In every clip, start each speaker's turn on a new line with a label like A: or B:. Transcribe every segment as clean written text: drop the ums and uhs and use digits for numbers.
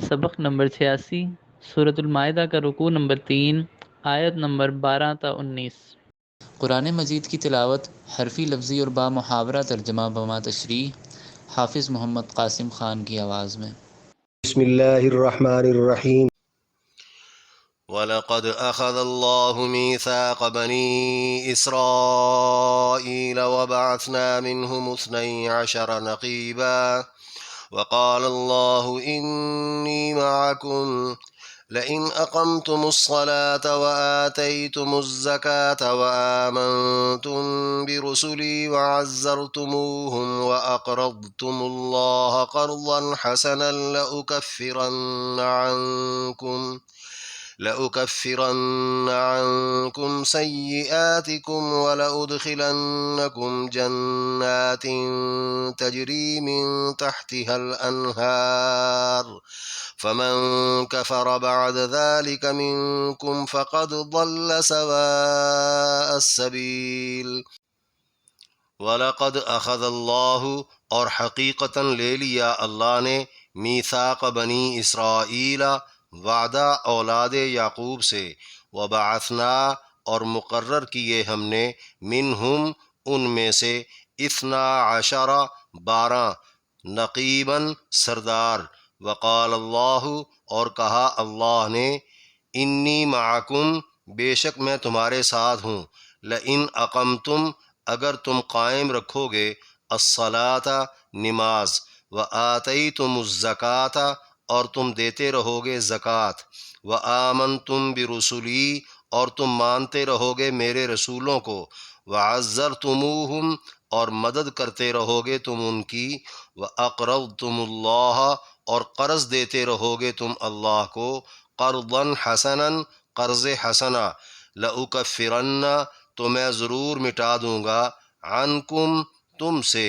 A: سبق نمبر 86، سورۃ المائدہ کا رکوع نمبر 3، آیت نمبر 12 تا 19۔ قرآن مجید کی تلاوت حرفی لفظی اور با محاورہ ترجمہ بما تشریح حافظ محمد قاسم خان کی آواز میں۔
B: بسم اللہ الرحمن الرحیم۔
C: وَلَقَدْ أَخَذَ اللَّهُ مِيثَاقَ بَنِي إِسْرَائِيلَ وَبَعَثْنَا مِنْهُمُ 12 نَقِيبًا وَقَالَ اللَّهُ إِنِّي مَعَكُمْ لَئِنْ أَقَمْتُمُ الصَّلَاةَ وَآتَيْتُمُ الزَّكَاةَ وَآمَنْتُمْ بِرُسُلِي وَعَزَّرْتُمُوهُمْ وَأَقْرَضْتُمُ اللَّهَ قَرْضًا حَسَنًا لأكفرن عنكم سيئاتكم ولأدخلنكم جنات تجري من تحتها الأنهار فمن كفر بعد ذلك منكم فقد ضل سواء السبيل۔ وَلَقَدْ أَخَذَ اللَّهُ اور حقیقتاً لے لیا اللہ نے میثاق بنی اسرائیل وعدہ اولاد یعقوب سے، وبعثنا اور مقرر کیے ہم نے منہم ان میں سے 12 نقیباً سردار، وقال اللہ اور کہا اللہ نے انی معکم بے شک میں تمہارے ساتھ ہوں، لئن اقمتم اگر تم قائم رکھو گے الصلاۃ نماز، وآتیتم الزکاۃ اور تم دیتے رہو گے زکوٰۃ، وآمنتم برسلی اور تم مانتے رہو گے میرے رسولوں کو، وعزرتموہم اور مدد کرتے رہو گے تم ان کی، وأقرضتم اللہ اور قرض دیتے رہو گے تم اللہ کو، قرضا حسنا قرض حسنا، لأکفرن تو میں ضرور مٹا دوں گا، عنکم تم سے،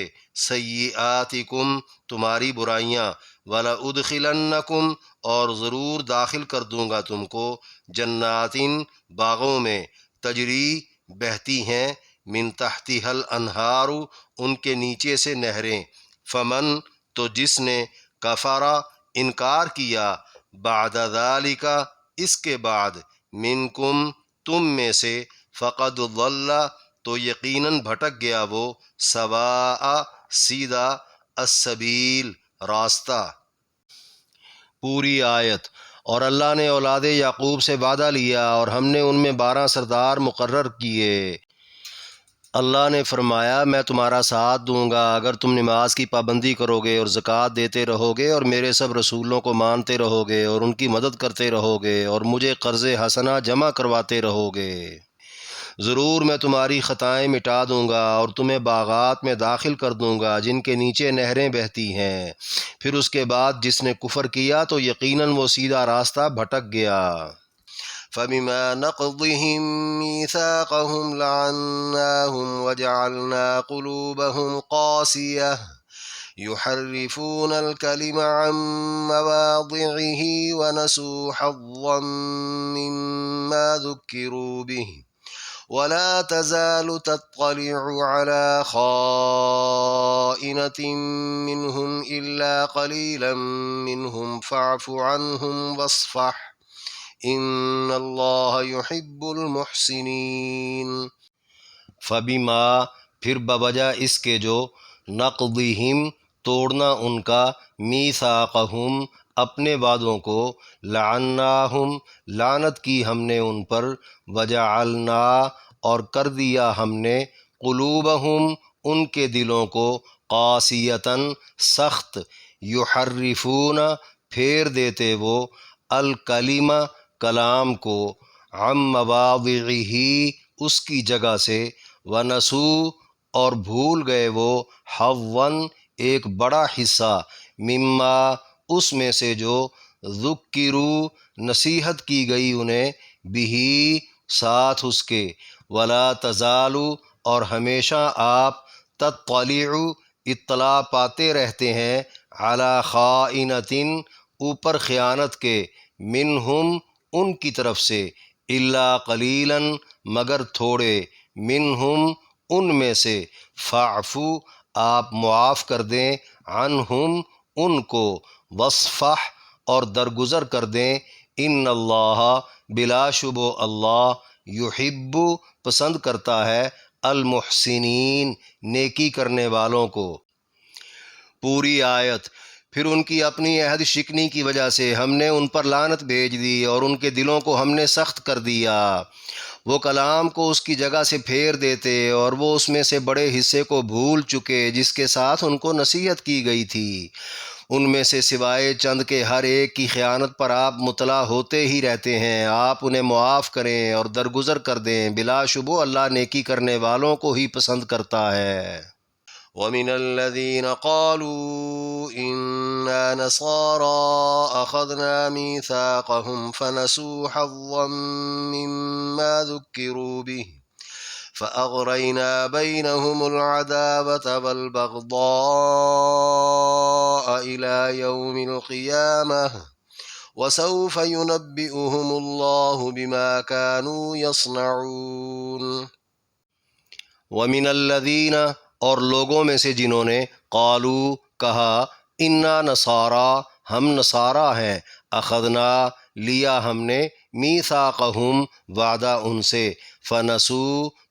C: سیئاتکم تمہاری برائیاں، وَلَأُدْخِلَنَّكُمْ اور ضرور داخل کر دوں گا تم کو، جناتٍ باغوں میں، تجری بہتی ہیں، من تحتها الانہار ان کے نیچے سے نہریں، فمن تو جس نے کفرا انکار کیا، بعد ذالک اس کے بعد، منکم تم میں سے، فقد ضل تو یقیناً بھٹک گیا وہ، سواء سیدھا، السبیل راستہ۔ پوری آیت۔ اور اللہ نے اولاد یعقوب سے وعدہ لیا اور ہم نے ان میں 12 سردار مقرر کیے۔ اللہ نے فرمایا میں تمہارا ساتھ دوں گا اگر تم نماز کی پابندی کرو گے اور زکوٰۃ دیتے رہو گے اور میرے سب رسولوں کو مانتے رہو گے اور ان کی مدد کرتے رہو گے اور مجھے قرض حسنہ جمع کرواتے رہو گے، ضرور میں تمہاری خطائیں مٹا دوں گا اور تمہیں باغات میں داخل کر دوں گا جن کے نیچے نہریں بہتی ہیں۔ پھر اس کے بعد جس نے کفر کیا تو یقیناً وہ سیدھا راستہ بھٹک گیا۔
B: فَبِمَا نَقْضِهِم مِّيثَاقَهُمْ لَعَنَّاهُمْ وَجَعَلْنَا قُلُوبَهُمْ قَاسِيَةً يُحَرِّفُونَ الْكَلِمَ عَن مَّوَاضِعِهِ وَنَسُوا حَظًّا مِّمَّا ذُكِّرُوا بِهِ وَلَا تَزَالُ تَطَّلِعُ عَلَىٰ خَائِنَةٍ مِّنْهُمْ إِلَّا قَلِيلًا مِّنْهُمْ فَاعْفُ عَنْهُمْ وَاصْفَحْ إِنَّ اللَّهَ يُحِبُّ الْمُحْسِنِينَ۔
C: فبما پھر بوجہ اس کے جو، نقضہم توڑنا ان کا، میثاقہم اپنے وعدوں کو، لعناہم لعنت کی ہم نے ان پر، وجعلنا اور کر دیا ہم نے، قلوبہم ان کے دلوں کو، قاسیۃً سخت، یحرفون پھیر دیتے وہ، الکلم کلام کو، عن مواضعہ اس کی جگہ سے، ونسوا اور بھول گئے وہ، حظًا ایک بڑا حصہ، مما اس میں سے جو، ذکروا نصیحت کی گئی انہیں، بہ ساتھ اس کے، ولا تزال اور ہمیشہ آپ، تطلع اطلاع پاتے رہتے ہیں، علی خائنۃ اوپر خیانت کے، منہم ان کی طرف سے، الا قلیلا مگر تھوڑے، منہم ان میں سے، فاعفو آپ معاف کر دیں، عنہم ان کو، واصفح اور درگزر کر دیں۔ ان اللہ بلا شبہ اللہ یحب پسند کرتا ہے المحسنین نیکی کرنے والوں کو۔ پوری آیت۔ پھر ان کی اپنی عہد شکنی کی وجہ سے ہم نے ان پر لعنت بھیج دی اور ان کے دلوں کو ہم نے سخت کر دیا۔ وہ کلام کو اس کی جگہ سے پھیر دیتے اور وہ اس میں سے بڑے حصے کو بھول چکے جس کے ساتھ ان کو نصیحت کی گئی تھی۔ ان میں سے سوائے چند کے ہر ایک کی خیانت پر آپ مطلع ہوتے ہی رہتے ہیں۔ آپ انہیں معاف کریں اور درگزر کر دیں، بلا شبہ اللہ نیکی کرنے والوں کو ہی پسند کرتا ہے۔
B: ومن الذين قالوا إنا نصارى أخذنا ميثاقهم فنسوا حظا مما ذكروا به فأغرينا بينهم العداوة والبغضاء إلى يوم القيامة وسوف ينبئهم الله بما كانوا يصنعون۔
C: ومن الذین اور لوگوں میں سے جنہوں نے قالو کہا انا نصارا ہم نصارہ ہیں، اخذنا لیا ہم نے، میثاقہم وعدہ ان سے، فنسو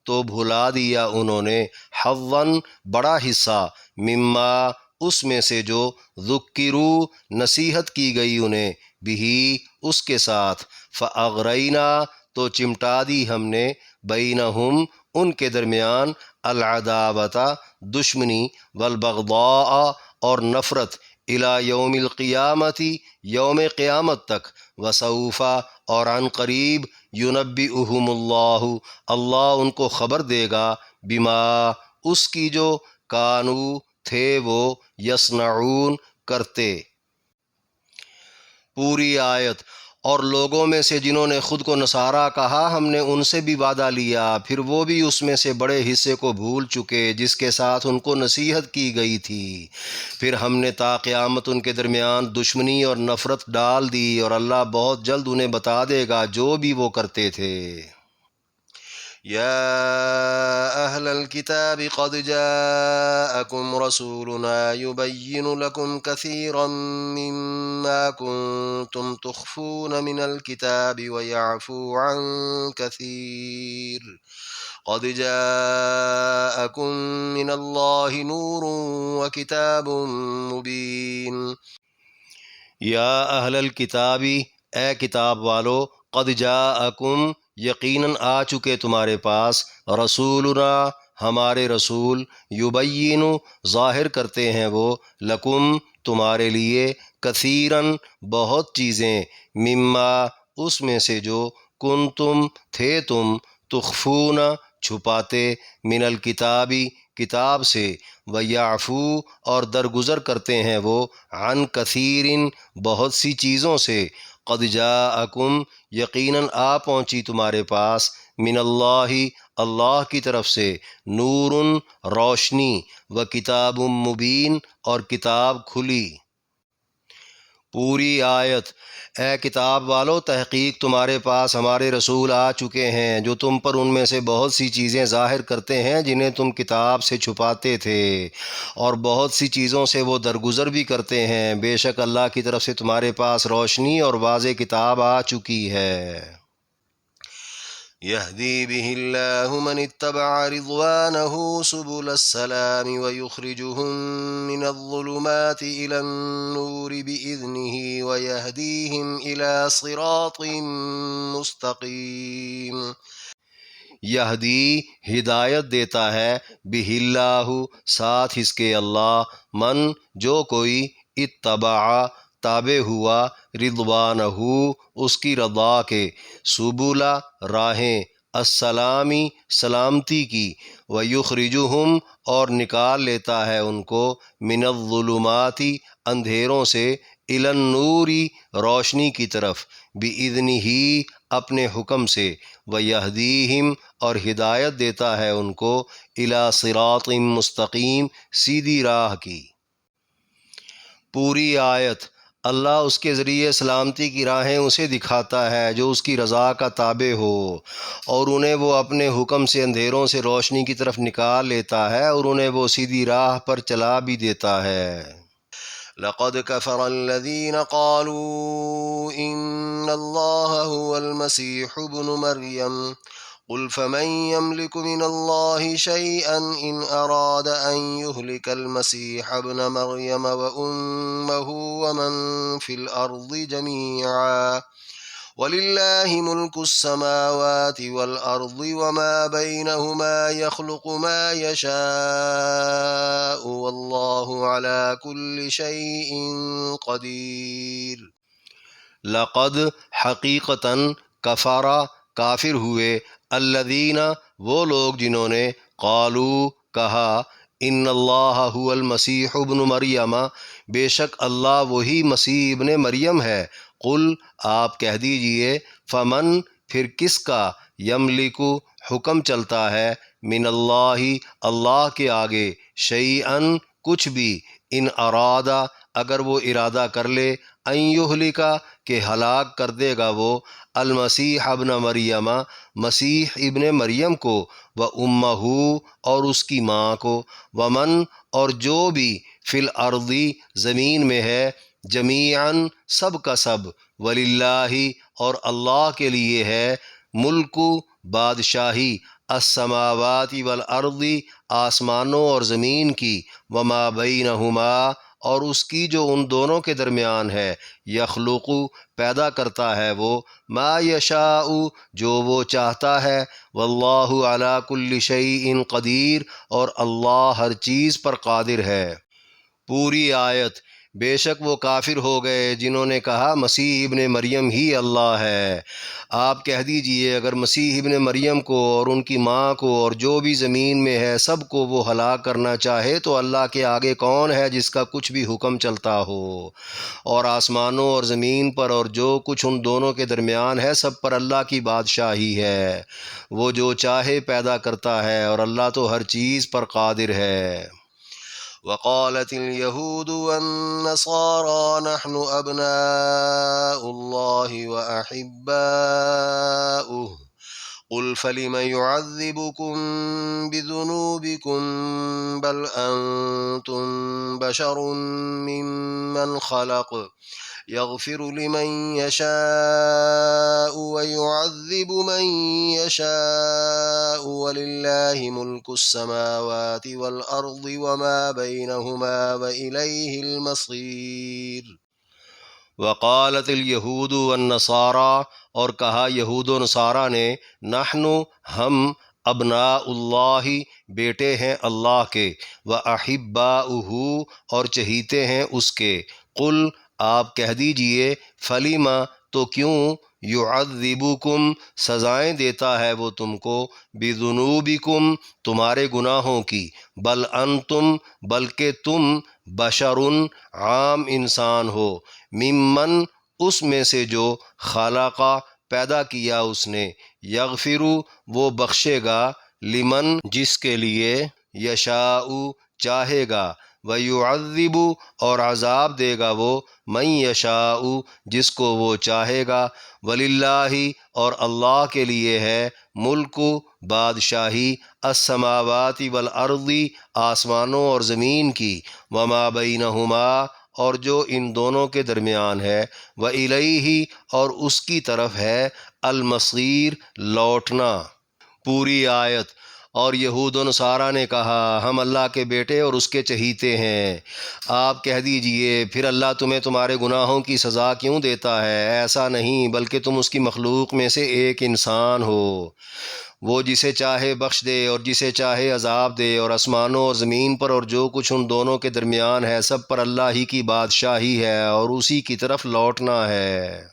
C: تو بھلا دیا انہوں نے، حظاً بڑا حصہ، مما اس میں سے جو، ذکروا نصیحت کی گئی انہیں، بھی اس کے ساتھ، فاغرینا تو چمٹا دی ہم نے، بینہم ان کے درمیان، العداوۃ دشمنی، والبغضاء اور نفرت، الی یوم القیامت یوم قیامت تک، وسوف اور عن قریب، ینبئہم اللہ اللہ ان کو خبر دے گا، بما اس کی جو، کانوا تھے وہ، یصنعون کرتے۔ پوری آیت۔ اور لوگوں میں سے جنہوں نے خود کو نصارہ کہا ہم نے ان سے بھی وعدہ لیا، پھر وہ بھی اس میں سے بڑے حصے کو بھول چکے جس کے ساتھ ان کو نصیحت کی گئی تھی۔ پھر ہم نے تا قیامت ان کے درمیان دشمنی اور نفرت ڈال دی، اور اللہ بہت جلد انہیں بتا دے گا جو بھی وہ کرتے تھے۔
B: يا أهل الكتاب قد جاءكم رسولنا يبين لكم كثيرا مما كنتم تخفون من الكتاب ويعفو عن كثير قد جاءكم من الله نور وكتاب مبين۔
C: یا اہل الکتابی اے کتاب والو، قد جاءکم یقیناً آ چکے تمہارے پاس، رسولنا ہمارے رسول، یبین ظاہر کرتے ہیں وہ، لکم تمہارے لیے، کثیراً بہت چیزیں، مما اس میں سے جو، کنتم تھے تم، تخفون چھپاتے، من الکتابی کتاب سے، ویعفو اور درگزر کرتے ہیں وہ، عن کثیرن بہت سی چیزوں سے، قد جاءکم یقیناً آ پہنچی تمہارے پاس، من اللہ اللہ کی طرف سے، نور روشنی، و کتاب مبین اور کتاب کھلی۔ پوری آیت۔ اے کتاب والو، تحقیق تمہارے پاس ہمارے رسول آ چکے ہیں جو تم پر ان میں سے بہت سی چیزیں ظاہر کرتے ہیں جنہیں تم کتاب سے چھپاتے تھے، اور بہت سی چیزوں سے وہ درگزر بھی کرتے ہیں۔ بے شک اللہ کی طرف سے تمہارے پاس روشنی اور واضح کتاب آ چکی ہے۔
B: يهدي به الله من اتبع رضوانه سبل السلام ويخرجهم من الظلمات إلى النور بإذنه ويهديهم إلى صراط مستقيم۔
C: یہدی ہدایت دیتا ہے، بہ اللہ ساتھ اس کے اللہ، من جو کوئی، اتبع تابع ہوا، رضوانہ اس کی رضا کے، سبولا راہیں، السلامی سلامتی کی، ویخرجہم اور نکال لیتا ہے ان کو، من الظلماتی اندھیروں سے، الی النوری روشنی کی طرف، باذنہ اپنے حکم سے، ویہدیہم اور ہدایت دیتا ہے ان کو، الی صراط مستقیم سیدھی راہ کی۔ پوری آیت۔ اللہ اس کے ذریعے سلامتی کی راہیں اسے دکھاتا ہے جو اس کی رضا کا تابع ہو، اور انہیں وہ اپنے حکم سے اندھیروں سے روشنی کی طرف نکال لیتا ہے، اور انہیں وہ سیدھی راہ پر چلا بھی دیتا ہے۔
B: لقد كفر الذين قالوا إن الله هو المسيح ابن مريم قل فمن يملك من الله شيئا إن أراد أن يهلك المسيح ابن مريم وأمه ومن في الأرض جميعا ولله ملك السماوات والأرض وما بينهما يخلق ما يشاء والله على كل شيء قدير۔
C: لقد حقیقتاً کفارہ کافر ہوئے الذین وہ لوگ جنہوں نے قالو کہا ان اللہ هو المسیح ابن مریم بے شک اللہ وہی مسیح ابن مریم ہے۔ قل آپ کہہ دیجئے فمن پھر کس کا یملکو حکم چلتا ہے من اللہ اللہ کے آگے شیئن کچھ بھی ان ارادہ اگر وہ ارادہ کر لے ان یہلکا کہ ہلاک کر دے گا وہ المسیح ابن مریم مسیح ابن مریم کو و امہ اور اس کی ماں کو ومن اور جو بھی فی الارض زمین میں ہے جمیعاً سب کا سب وللہ اور اللہ کے لیے ہے ملک بادشاہی السماوات والارض آسمانوں اور زمین کی وما بینہما اور اس کی جو ان دونوں کے درمیان ہے یخلق پیدا کرتا ہے وہ ما یشاء جو وہ چاہتا ہے واللہ علی کل شیء قدیر اور اللہ ہر چیز پر قادر ہے۔ پوری آیت۔ بے شک وہ کافر ہو گئے جنہوں نے کہا مسیح ابن مریم ہی اللہ ہے۔ آپ کہہ دیجئے اگر مسیح ابن مریم کو اور ان کی ماں کو اور جو بھی زمین میں ہے سب کو وہ ہلاک کرنا چاہے تو اللہ کے آگے کون ہے جس کا کچھ بھی حکم چلتا ہو؟ اور آسمانوں اور زمین پر اور جو کچھ ان دونوں کے درمیان ہے سب پر اللہ کی بادشاہی ہے۔ وہ جو چاہے پیدا کرتا ہے اور اللہ تو ہر چیز پر قادر ہے۔
B: وقالت اليهود والنصارى نحن أبناء الله وأحباؤه قل فلم يعذبكم بذنوبكم بل أنتم بشر ممن خلق يغفر لمن يشاء ويعذب من يشاء ولله ملك السماوات والأرض وما بينهما وإليه المصير۔
C: وقالت الیہود والنصارى اور کہا یہود و نصارہ نے نحن ہم ابناء اللہ بیٹے ہیں اللہ کے واحباؤہ اور چہیتے ہیں اس کے۔ قل آپ کہہ دیجئے فلیما تو کیوں یعذبکم سزائیں دیتا ہے وہ تم کو بذنوبکم تمہارے گناہوں کی بل انتم بلکہ تم بشرٌ عام انسان ہو ممن اس میں سے جو خلقہ پیدا کیا اس نے یغفرو وہ بخشے گا لمن جس کے لیے یشاء چاہے گا ویعذب اور عذاب دے گا وہ من یشاء جس کو وہ چاہے گا وللہ اور اللہ کے لیے ہے ملک بادشاہی السماوات والارض آسمانوں اور زمین کی وما بینہما اور جو ان دونوں کے درمیان ہے وإلیہ اور اس کی طرف ہے المصیر لوٹنا۔ پوری آیت۔ اور یہود و نصارہ نے کہا ہم اللہ کے بیٹے اور اس کے چہیتے ہیں۔ آپ کہہ دیجئے پھر اللہ تمہیں تمہارے گناہوں کی سزا کیوں دیتا ہے؟ ایسا نہیں بلکہ تم اس کی مخلوق میں سے ایک انسان ہو۔ وہ جسے چاہے بخش دے اور جسے چاہے عذاب دے اور آسمانوں اور زمین پر اور جو کچھ ان دونوں کے درمیان ہے سب پر اللہ ہی کی بادشاہی ہے اور اسی کی طرف لوٹنا ہے۔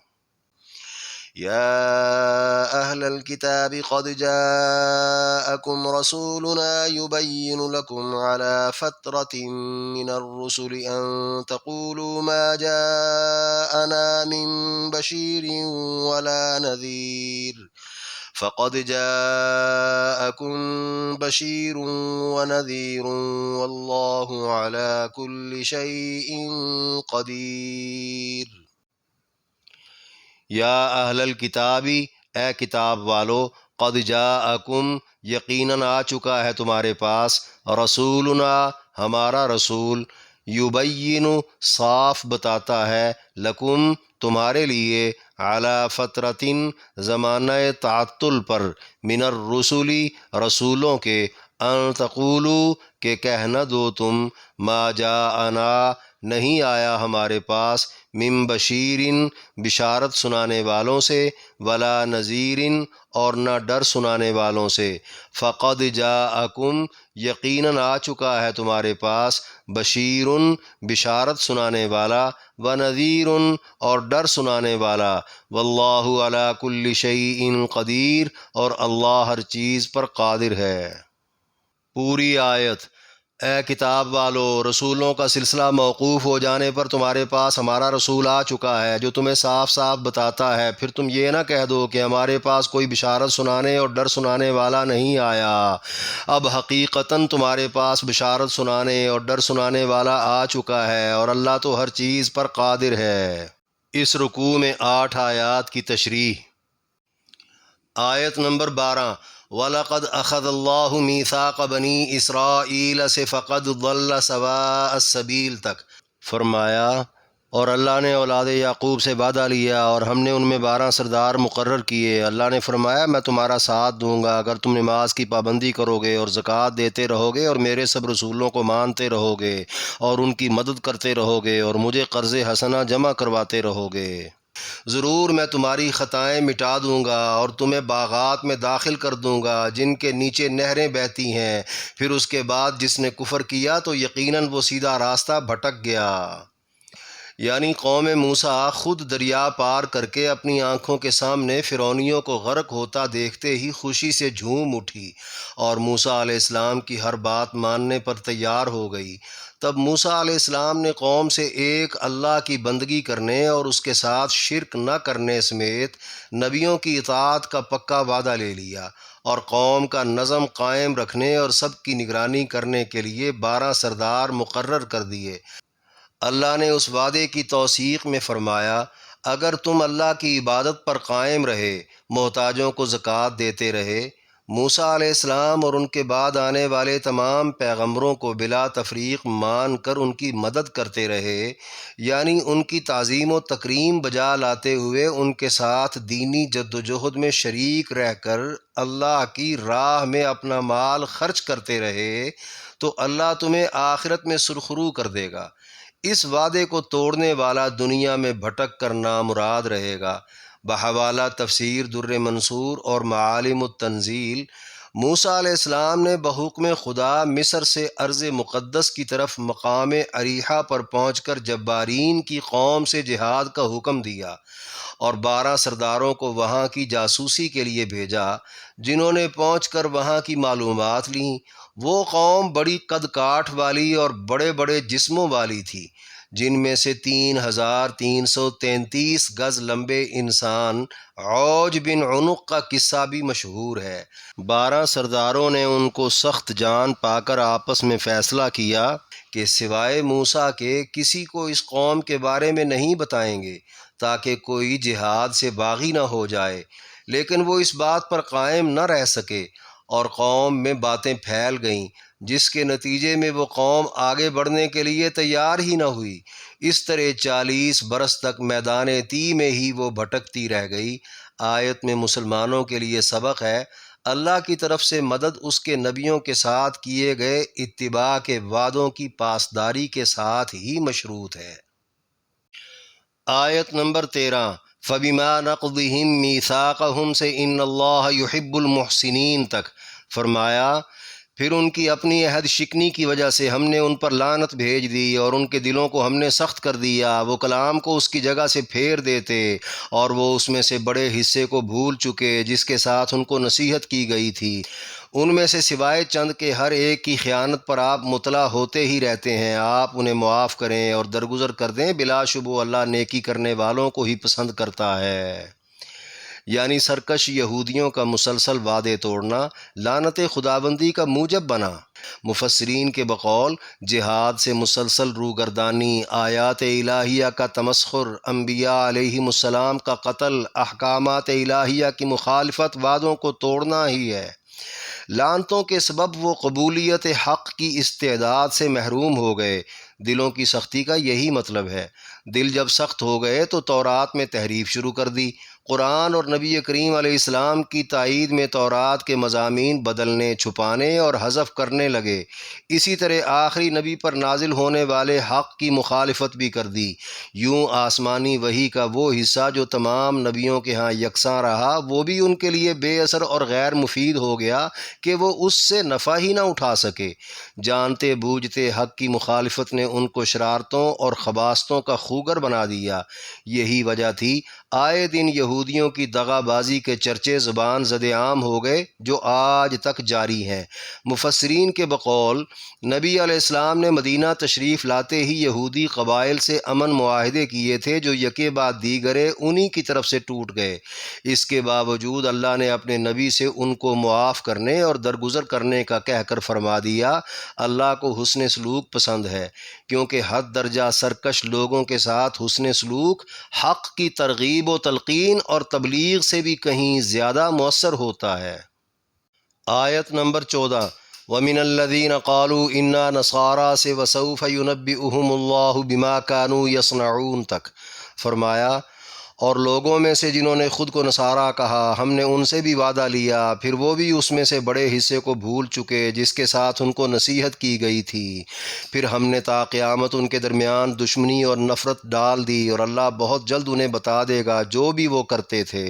B: يا أهل الكتاب قد جاءكم رسولنا يبين لكم على فترة من الرسل أن تقولوا ما جاءنا من بشير ولا نذير فقد جاءكم بشير ونذير والله على كل شيء قدير۔
C: یا اہل الکتابی اے کتاب والو قد جاءکم یقیناً آ چکا ہے تمہارے پاس رسولنا ہمارا رسول یبین صاف بتاتا ہے، لکم تمہارے لیے، علی فترتن زمانہ تعطل پر، من الرسلی رسولوں کے، ان تقولوا کہ کہہ نہ دو تم، ما جاءنا نہیں آیا ہمارے پاس، من بشیرن بشارت سنانے والوں سے، ولا نذیرن اور نہ ڈر سنانے والوں سے، فقد جاءکم یقیناً آ چکا ہے تمہارے پاس، بشیرن بشارت سنانے والا، ونذیرن اور ڈر سنانے والا، واللہ علی کل شیء قدیر اور اللہ ہر چیز پر قادر ہے۔ پوری آیت۔ اے کتاب والو، رسولوں کا سلسلہ موقوف ہو جانے پر تمہارے پاس ہمارا رسول آ چکا ہے جو تمہیں صاف صاف بتاتا ہے، پھر تم یہ نہ کہہ دو کہ ہمارے پاس کوئی بشارت سنانے اور ڈر سنانے والا نہیں آیا۔ اب حقیقتاً تمہارے پاس بشارت سنانے اور ڈر سنانے والا آ چکا ہے اور اللہ تو ہر چیز پر قادر ہے۔ اس رکوع میں 8 آیات کی تشریح۔ آیت نمبر 12، وَلَقَدْ أَخَذَ اللَّهُ مِيثَاقَ بَنِي إِسْرَائِيلَ سے فَقَدْ ضَلَّ سَوَاءَ السَّبِيلِ تک فرمایا، اور اللہ نے اولاد یعقوب سے وعدہ لیا اور ہم نے ان میں 12 سردار مقرر کیے۔ اللہ نے فرمایا میں تمہارا ساتھ دوں گا اگر تم نماز کی پابندی کرو گے اور زکوٰۃ دیتے رہو گے اور میرے سب رسولوں کو مانتے رہو گے اور ان کی مدد کرتے رہو گے اور مجھے قرض حسنہ جمع کرواتے رہو گے۔ ضرور میں تمہاری خطائیں مٹا دوں گا اور تمہیں باغات میں داخل کر دوں گا جن کے نیچے نہریں بہتی ہیں، پھر اس کے بعد جس نے کفر کیا تو یقیناً وہ سیدھا راستہ بھٹک گیا۔ یعنی قوم موسیٰ خود دریا پار کر کے اپنی آنکھوں کے سامنے فرعونیوں کو غرق ہوتا دیکھتے ہی خوشی سے جھوم اٹھی اور موسیٰ علیہ السلام کی ہر بات ماننے پر تیار ہو گئی۔ تب موسیٰ علیہ السلام نے قوم سے ایک اللہ کی بندگی کرنے اور اس کے ساتھ شرک نہ کرنے سمیت نبیوں کی اطاعت کا پکا وعدہ لے لیا اور قوم کا نظم قائم رکھنے اور سب کی نگرانی کرنے کے لیے 12 سردار مقرر کر دیے۔ اللہ نے اس وعدے کی توثیق میں فرمایا، اگر تم اللہ کی عبادت پر قائم رہے، محتاجوں کو زکوٰۃ دیتے رہے، موسیٰ علیہ السلام اور ان کے بعد آنے والے تمام پیغمبروں کو بلا تفریق مان کر ان کی مدد کرتے رہے، یعنی ان کی تعظیم و تکریم بجا لاتے ہوئے ان کے ساتھ دینی جد و جہد میں شریک رہ کر اللہ کی راہ میں اپنا مال خرچ کرتے رہے، تو اللہ تمہیں آخرت میں سرخرو کر دے گا۔ اس وعدے کو توڑنے والا دنیا میں بھٹک کر نامراد رہے گا۔ بحوالہ تفسیر در منصور اور معالم التنزیل، موسیٰ علیہ السلام نے بحکم خدا مصر سے ارض مقدس کی طرف مقام اریحہ پر پہنچ کر جبارین کی قوم سے جہاد کا حکم دیا اور 12 سرداروں کو وہاں کی جاسوسی کے لیے بھیجا، جنہوں نے پہنچ کر وہاں کی معلومات لیں۔ وہ قوم بڑی قد کاٹھ والی اور بڑے بڑے جسموں والی تھی، جن میں سے 3333 گز لمبے انسان عوج بن عنق کا قصہ بھی مشہور ہے۔ 12 سرداروں نے ان کو سخت جان پا کر آپس میں فیصلہ کیا کہ سوائے موسیٰ کے کسی کو اس قوم کے بارے میں نہیں بتائیں گے تاکہ کوئی جہاد سے باغی نہ ہو جائے، لیکن وہ اس بات پر قائم نہ رہ سکے اور قوم میں باتیں پھیل گئیں، جس کے نتیجے میں وہ قوم آگے بڑھنے کے لیے تیار ہی نہ ہوئی۔ اس طرح 40 برس تک میدان تی میں ہی وہ بھٹکتی رہ گئی۔ آیت میں مسلمانوں کے لیے سبق ہے، اللہ کی طرف سے مدد اس کے نبیوں کے ساتھ کیے گئے اتباع کے وعدوں کی پاسداری کے ساتھ ہی مشروط ہے۔ آیت نمبر 13، فَبِمَا نَقْضِهِمْ مِيثَاقَهُمْ سے ان اللہ يحب المحسنین تک فرمایا، پھر ان کی اپنی عہد شکنی کی وجہ سے ہم نے ان پر لعنت بھیج دی اور ان کے دلوں کو ہم نے سخت کر دیا۔ وہ کلام کو اس کی جگہ سے پھیر دیتے اور وہ اس میں سے بڑے حصے کو بھول چکے جس کے ساتھ ان کو نصیحت کی گئی تھی۔ ان میں سے سوائے چند کے ہر ایک کی خیانت پر آپ مطلع ہوتے ہی رہتے ہیں۔ آپ انہیں معاف کریں اور درگزر کر دیں، بلا شبہ اللہ نیکی کرنے والوں کو ہی پسند کرتا ہے۔ یعنی سرکش یہودیوں کا مسلسل وعدے توڑنا لعنت خداوندی کا موجب بنا۔ مفسرین کے بقول جہاد سے مسلسل روگردانی، آیات الہیہ کا تمسخر، انبیاء علیہم السلام کا قتل، احکامات الہیہ کی مخالفت وعدوں کو توڑنا ہی ہے۔ لعنتوں کے سبب وہ قبولیت حق کی استعداد سے محروم ہو گئے۔ دلوں کی سختی کا یہی مطلب ہے۔ دل جب سخت ہو گئے تو تورات میں تحریف شروع کر دی۔ قرآن اور نبی کریم علیہ السلام کی تائید میں تورات کے مضامین بدلنے، چھپانے اور حذف کرنے لگے۔ اسی طرح آخری نبی پر نازل ہونے والے حق کی مخالفت بھی کر دی۔ یوں آسمانی وحی کا وہ حصہ جو تمام نبیوں کے ہاں یکساں رہا، وہ بھی ان کے لیے بے اثر اور غیر مفید ہو گیا کہ وہ اس سے نفع ہی نہ اٹھا سکے۔ جانتے بوجھتے حق کی مخالفت نے ان کو شرارتوں اور خباثتوں کا خوگر بنا دیا۔ یہی وجہ تھی آئے دن یہودیوں کی دغا بازی کے چرچے زبان زد عام ہو گئے جو آج تک جاری ہیں۔ مفسرین کے بقول نبی علیہ السلام نے مدینہ تشریف لاتے ہی یہودی قبائل سے امن معاہدے کیے تھے جو یکے بعد دیگرے انہی کی طرف سے ٹوٹ گئے۔ اس کے باوجود اللہ نے اپنے نبی سے ان کو معاف کرنے اور درگزر کرنے کا کہہ کر فرما دیا، اللہ کو حسن سلوک پسند ہے، کیونکہ حد درجہ سرکش لوگوں کے ساتھ حسن سلوک حق کی ترغیب و تلقین اور تبلیغ سے بھی کہیں زیادہ مؤثر ہوتا ہے۔ آیت نمبر 14 وَمِنَ الَّذِينَ قَالُوا إِنَّا نَصَارَىٰ سے وَسَوْفَ يُنَبِّئُهُمُ اللَّهُ بِمَا كَانُوا يَصْنَعُونَ تک فرمایا، اور لوگوں میں سے جنہوں نے خود کو نصارہ کہا ہم نے ان سے بھی وعدہ لیا، پھر وہ بھی اس میں سے بڑے حصے کو بھول چکے جس کے ساتھ ان کو نصیحت کی گئی تھی۔ پھر ہم نے تا قیامت ان کے درمیان دشمنی اور نفرت ڈال دی، اور اللہ بہت جلد انہیں بتا دے گا جو بھی وہ کرتے تھے۔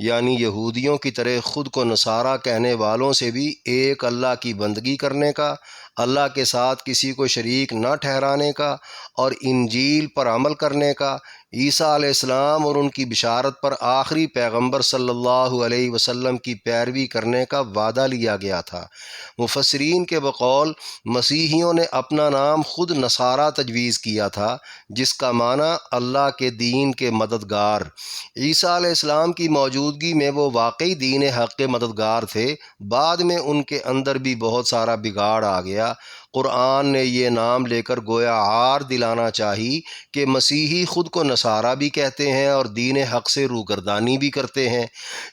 C: یعنی یہودیوں کی طرح خود کو نصارہ کہنے والوں سے بھی ایک اللہ کی بندگی کرنے کا، اللہ کے ساتھ کسی کو شریک نہ ٹھہرانے کا اور انجیل پر عمل کرنے کا، عیسیٰ علیہ السلام اور ان کی بشارت پر آخری پیغمبر صلی اللہ علیہ وسلم کی پیروی کرنے کا وعدہ لیا گیا تھا۔ مفسرین کے بقول مسیحیوں نے اپنا نام خود نصارہ تجویز کیا تھا، جس کا معنی اللہ کے دین کے مددگار۔ عیسیٰ علیہ السلام کی موجودگی میں وہ واقعی دین حق کے مددگار تھے، بعد میں ان کے اندر بھی بہت سارا بگاڑ آ گیا۔ قرآن نے یہ نام لے کر گویا عار دلانا چاہی کہ مسیحی خود کو نصارہ بھی کہتے ہیں اور دین حق سے روگردانی بھی کرتے ہیں۔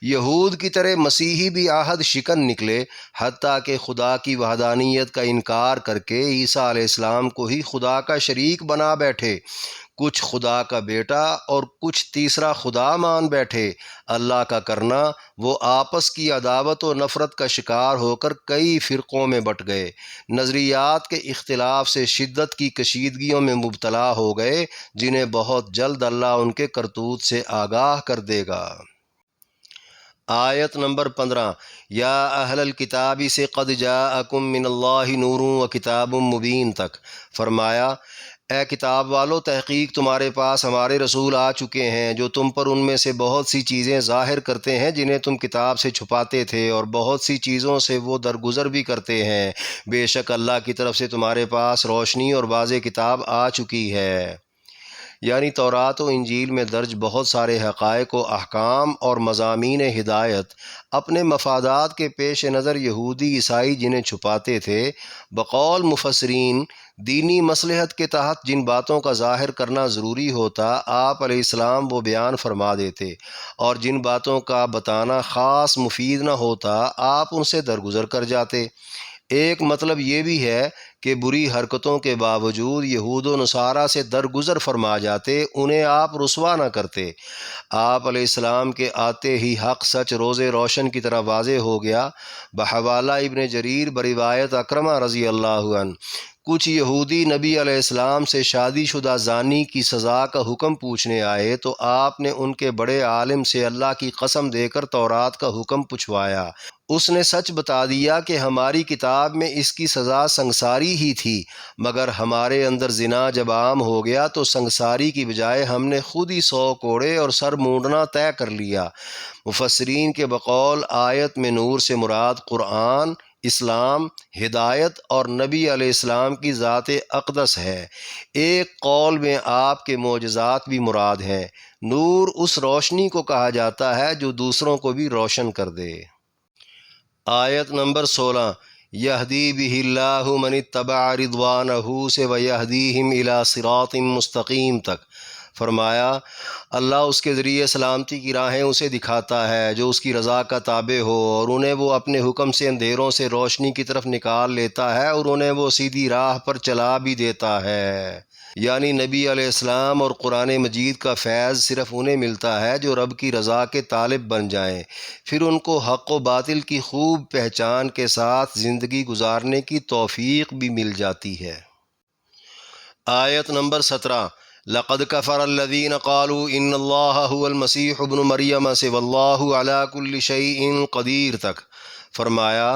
C: یہود کی طرح مسیحی بھی عہد شکن نکلے، حتیٰ کہ خدا کی وحدانیت کا انکار کر کے عیسیٰ علیہ السلام کو ہی خدا کا شریک بنا بیٹھے۔ کچھ خدا کا بیٹا اور کچھ تیسرا خدا مان بیٹھے۔ اللہ کا کرنا وہ آپس کی عداوت و نفرت کا شکار ہو کر کئی فرقوں میں بٹ گئے، نظریات کے اختلاف سے شدت کی کشیدگیوں میں مبتلا ہو گئے، جنہیں بہت جلد اللہ ان کے کرتوت سے آگاہ کر دے گا۔ آیت نمبر 15 یا اہل الکتاب سے قد جاءکم من اللہ نور و کتاب مبین تک فرمایا، اے کتاب والو، تحقیق تمہارے پاس ہمارے رسول آ چکے ہیں جو تم پر ان میں سے بہت سی چیزیں ظاہر کرتے ہیں جنہیں تم کتاب سے چھپاتے تھے، اور بہت سی چیزوں سے وہ درگزر بھی کرتے ہیں۔ بے شک اللہ کی طرف سے تمہارے پاس روشنی اور واضح کتاب آ چکی ہے۔ یعنی تورات و انجیل میں درج بہت سارے حقائق و احکام اور مضامین ہدایت اپنے مفادات کے پیش نظر یہودی عیسائی جنہیں چھپاتے تھے، بقول مفسرین دینی مصلحت کے تحت جن باتوں کا ظاہر کرنا ضروری ہوتا آپ علیہ السلام وہ بیان فرما دیتے، اور جن باتوں کا بتانا خاص مفید نہ ہوتا آپ ان سے درگزر کر جاتے۔ ایک مطلب یہ بھی ہے کہ بری حرکتوں کے باوجود یہود و نصارہ سے درگزر فرما جاتے، انہیں آپ رسوا نہ کرتے۔ آپ علیہ السلام کے آتے ہی حق سچ روز روشن کی طرح واضح ہو گیا۔ بحوالہ ابن جریر بروایت اکرمہ رضی اللہ عنہ، کچھ یہودی نبی علیہ السلام سے شادی شدہ زانی کی سزا کا حکم پوچھنے آئے تو آپ نے ان کے بڑے عالم سے اللہ کی قسم دے کر تورات کا حکم پوچھوایا۔ اس نے سچ بتا دیا کہ ہماری کتاب میں اس کی سزا سنگساری ہی تھی، مگر ہمارے اندر زنا جب عام ہو گیا تو سنگساری کی بجائے ہم نے خود ہی 100 کوڑے اور سر مونڈنا طے کر لیا۔ مفسرین کے بقول آیت میں نور سے مراد قرآن، اسلام، ہدایت اور نبی علیہ السلام کی ذات اقدس ہے۔ ایک قول میں آپ کے معجزات بھی مراد ہیں۔ نور اس روشنی کو کہا جاتا ہے جو دوسروں کو بھی روشن کر دے۔ آیت نمبر 16 یہدی بہ اللہ من اتبع رضوانہ سے ویہدیہم الی صراط مستقیم تک فرمایا اللہ اس کے ذریعے سلامتی کی راہیں اسے دکھاتا ہے جو اس کی رضا کا تابع ہو، اور انہیں وہ اپنے حکم سے اندھیروں سے روشنی کی طرف نکال لیتا ہے اور انہیں وہ سیدھی راہ پر چلا بھی دیتا ہے۔ یعنی نبی علیہ السلام اور قرآن مجید کا فیض صرف انہیں ملتا ہے جو رب کی رضا کے طالب بن جائیں، پھر ان کو حق و باطل کی خوب پہچان کے ساتھ زندگی گزارنے کی توفیق بھی مل جاتی ہے۔ آیت نمبر 17 لقد کفر الذین قالوا ان اللہ هو المسیح ابن مریم سے واللہ علی کل شیء قدیر تک۔ فرمایا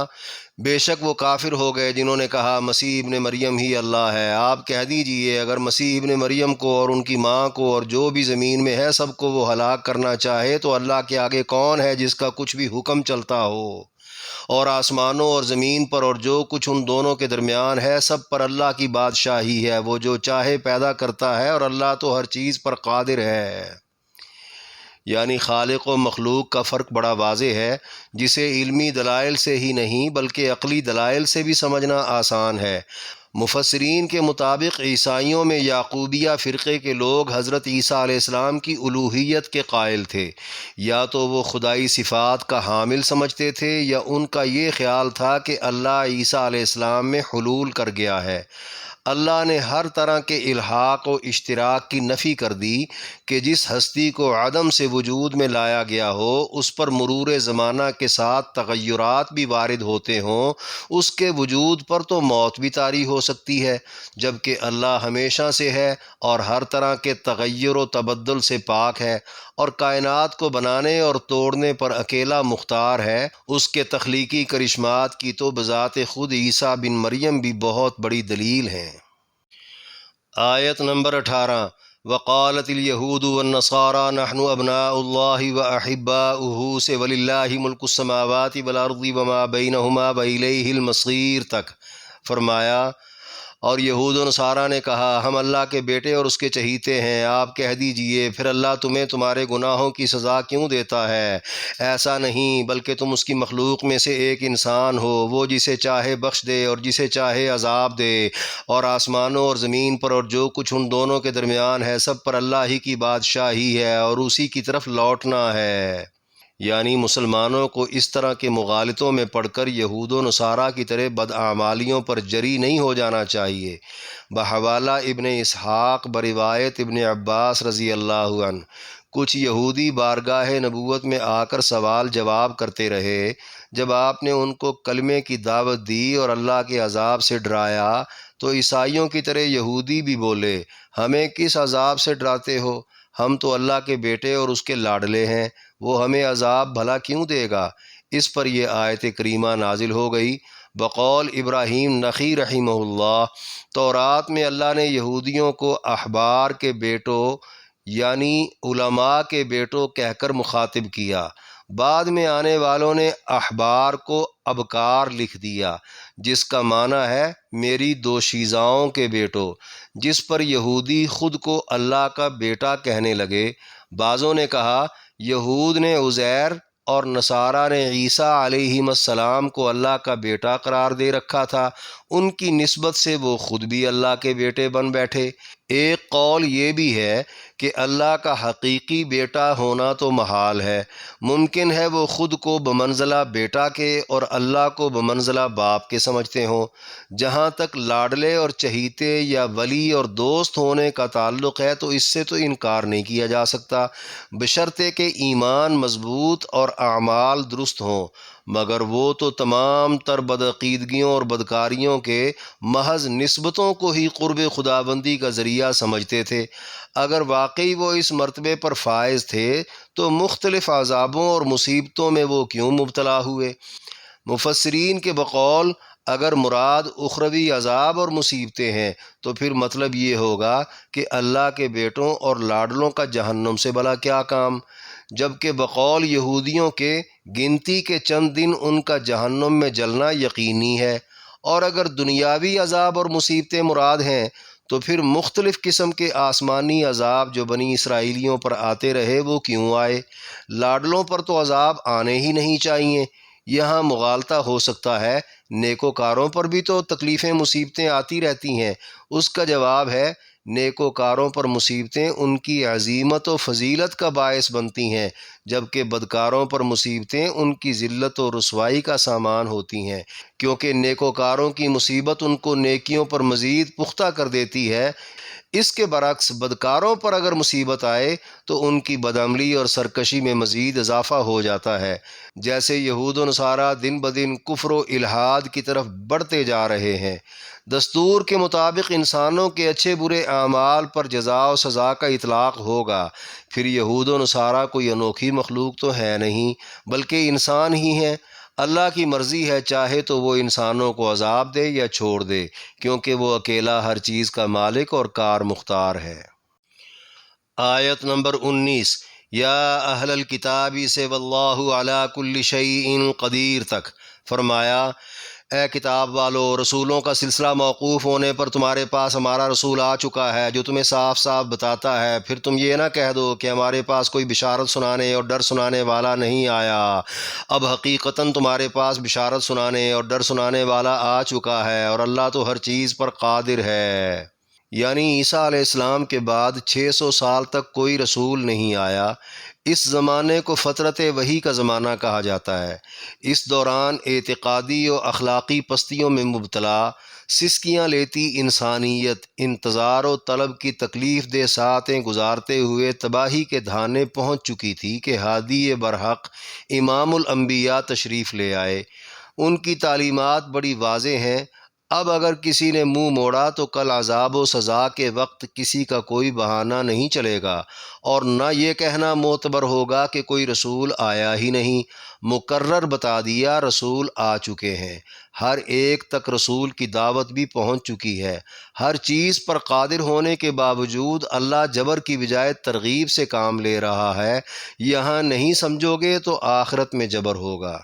C: بے شک وہ کافر ہو گئے جنہوں نے کہا مسیح ابن مریم ہی اللہ ہے۔ آپ کہہ دیجئے اگر مسیح ابن مریم کو اور ان کی ماں کو اور جو بھی زمین میں ہے سب کو وہ ہلاک کرنا چاہے تو اللہ کے آگے کون ہے جس کا کچھ بھی حکم چلتا ہو؟ اور آسمانوں اور زمین پر اور جو کچھ ان دونوں کے درمیان ہے سب پر اللہ کی بادشاہی ہے، وہ جو چاہے پیدا کرتا ہے اور اللہ تو ہر چیز پر قادر ہے۔ یعنی خالق و مخلوق کا فرق بڑا واضح ہے، جسے علمی دلائل سے ہی نہیں بلکہ عقلی دلائل سے بھی سمجھنا آسان ہے۔ مفسرین کے مطابق عیسائیوں میں یعقوبیہ فرقے کے لوگ حضرت عیسیٰ علیہ السلام کی الوہیت کے قائل تھے، یا تو وہ خدائی صفات کا حامل سمجھتے تھے یا ان کا یہ خیال تھا کہ اللہ عیسیٰ علیہ السلام میں حلول کر گیا ہے۔ اللہ نے ہر طرح کے الحاق و اشتراک کی نفی کر دی کہ جس ہستی کو عدم سے وجود میں لایا گیا ہو اس پر مرور زمانہ کے ساتھ تغیرات بھی وارد ہوتے ہوں، اس کے وجود پر تو موت بھی طاری ہو سکتی ہے، جبکہ اللہ ہمیشہ سے ہے اور ہر طرح کے تغیر و تبدل سے پاک ہے، اور کائنات کو بنانے اور توڑنے پر اکیلا مختار ہے۔ اس کے تخلیقی کرشمات کی تو بذات خود عیسیٰ بن مریم بھی بہت بڑی دلیل ہیں۔ آیت نمبر 18 وقالت الیہود والنصارى نحن ابناء اللہ واحباؤہ سے وللہ ملک السماوات والارض وما بینہما والیہ المصیر تک۔ فرمایا اور یہود و نصارہ نے کہا ہم اللہ کے بیٹے اور اس کے چہیتے ہیں۔ آپ کہہ دیجئے پھر اللہ تمہیں تمہارے گناہوں کی سزا کیوں دیتا ہے؟ ایسا نہیں بلکہ تم اس کی مخلوق میں سے ایک انسان ہو، وہ جسے چاہے بخش دے اور جسے چاہے عذاب دے، اور آسمانوں اور زمین پر اور جو کچھ ان دونوں کے درمیان ہے سب پر اللہ ہی کی بادشاہی ہے اور اسی کی طرف لوٹنا ہے۔ یعنی مسلمانوں کو اس طرح کے مغالطوں میں پڑھ کر یہود و نصارہ کی طرح بداعمالیوں پر جری نہیں ہو جانا چاہیے۔ بحوالہ ابن اسحاق بروایت ابن عباس رضی اللہ عنہ، کچھ یہودی بارگاہ نبوت میں آ کر سوال جواب کرتے رہے۔ جب آپ نے ان کو کلمے کی دعوت دی اور اللہ کے عذاب سے ڈرایا تو عیسائیوں کی طرح یہودی بھی بولے ہمیں کس عذاب سے ڈراتے ہو؟ ہم تو اللہ کے بیٹے اور اس کے لاڈلے ہیں، وہ ہمیں عذاب بھلا کیوں دے گا؟ اس پر یہ آیت کریمہ نازل ہو گئی۔ بقول ابراہیم نخعی رحمہ اللہ، تورات میں اللہ نے یہودیوں کو احبار کے بیٹوں یعنی علماء کے بیٹوں کہہ کر مخاطب کیا، بعد میں آنے والوں نے احبار کو ابکار لکھ دیا، جس کا معنی ہے میری دوشیزاؤں کے بیٹوں، جس پر یہودی خود کو اللہ کا بیٹا کہنے لگے۔ بعضوں نے کہا یہود نے عزیر اور نصارہ نے عیسیٰ علیہ السلام کو اللہ کا بیٹا قرار دے رکھا تھا، ان کی نسبت سے وہ خود بھی اللہ کے بیٹے بن بیٹھے۔ ایک قول یہ بھی ہے کہ اللہ کا حقیقی بیٹا ہونا تو محال ہے، ممکن ہے وہ خود کو بمنزلہ بیٹا کے اور اللہ کو بمنزلہ باپ کے سمجھتے ہوں۔ جہاں تک لاڈلے اور چہیتے یا ولی اور دوست ہونے کا تعلق ہے تو اس سے تو انکار نہیں کیا جا سکتا، بشرطے کہ ایمان مضبوط اور اعمال درست ہوں، مگر وہ تو تمام تر بدعقیدگیوں اور بدکاریوں کے محض نسبتوں کو ہی قرب خداوندی کا ذریعہ سمجھتے تھے۔ اگر واقعی وہ اس مرتبے پر فائز تھے تو مختلف عذابوں اور مصیبتوں میں وہ کیوں مبتلا ہوئے؟ مفسرین کے بقول اگر مراد اخروی عذاب اور مصیبتیں ہیں تو پھر مطلب یہ ہوگا کہ اللہ کے بیٹوں اور لاڈلوں کا جہنم سے بھلا کیا کام، جبکہ بقول یہودیوں کے گنتی کے چند دن ان کا جہنم میں جلنا یقینی ہے۔ اور اگر دنیاوی عذاب اور مصیبتیں مراد ہیں تو پھر مختلف قسم کے آسمانی عذاب جو بنی اسرائیلیوں پر آتے رہے وہ کیوں آئے؟ لاڈلوں پر تو عذاب آنے ہی نہیں چاہیے۔ یہاں مغالطہ ہو سکتا ہے نیکوکاروں پر بھی تو تکلیفیں مصیبتیں آتی رہتی ہیں۔ اس کا جواب ہے نیکوکاروں پر مصیبتیں ان کی عظیمت و فضیلت کا باعث بنتی ہیں، جبکہ بدکاروں پر مصیبتیں ان کی ذلت و رسوائی کا سامان ہوتی ہیں، کیونکہ نیکوکاروں کی مصیبت ان کو نیکیوں پر مزید پختہ کر دیتی ہے۔ اس کے برعکس بدکاروں پر اگر مصیبت آئے تو ان کی بدعملی اور سرکشی میں مزید اضافہ ہو جاتا ہے، جیسے یہود و نصارہ دن بدن کفر و الحاد کی طرف بڑھتے جا رہے ہیں۔ دستور کے مطابق انسانوں کے اچھے برے اعمال پر جزا و سزا کا اطلاق ہوگا۔ پھر یہود و نصارہ کوئی انوکھی مخلوق تو ہے نہیں، بلکہ انسان ہی ہیں۔ اللہ کی مرضی ہے، چاہے تو وہ انسانوں کو عذاب دے یا چھوڑ دے، کیونکہ وہ اکیلا ہر چیز کا مالک اور کار مختار ہے۔ آیت نمبر 19، یا اہل الکتاب سے واللہ علی کل شیء قدیر تک فرمایا، اے کتاب والو، رسولوں کا سلسلہ موقوف ہونے پر تمہارے پاس ہمارا رسول آ چکا ہے جو تمہیں صاف صاف بتاتا ہے۔ پھر تم یہ نہ کہہ دو کہ ہمارے پاس کوئی بشارت سنانے اور ڈر سنانے والا نہیں آیا۔ اب حقیقتاً تمہارے پاس بشارت سنانے اور ڈر سنانے والا آ چکا ہے، اور اللہ تو ہر چیز پر قادر ہے۔ یعنی عیسیٰ علیہ السلام کے بعد 600 سال تک کوئی رسول نہیں آیا۔ اس زمانے کو فترت وحی کا زمانہ کہا جاتا ہے۔ اس دوران اعتقادی و اخلاقی پستیوں میں مبتلا، سسکیاں لیتی انسانیت انتظار و طلب کی تکلیف دہ ساعتیں گزارتے ہوئے تباہی کے دھانے پہنچ چکی تھی کہ ہادی برحق امام الانبیاء تشریف لے آئے۔ ان کی تعلیمات بڑی واضح ہیں۔ اب اگر کسی نے منہ موڑا تو کل عذاب و سزا کے وقت کسی کا کوئی بہانہ نہیں چلے گا، اور نہ یہ کہنا معتبر ہوگا کہ کوئی رسول آیا ہی نہیں۔ مقرر بتا دیا، رسول آ چکے ہیں، ہر ایک تک رسول کی دعوت بھی پہنچ چکی ہے۔ ہر چیز پر قادر ہونے کے باوجود اللہ جبر کی بجائے ترغیب سے کام لے رہا ہے۔ یہاں نہیں سمجھو گے تو آخرت میں جبر ہوگا۔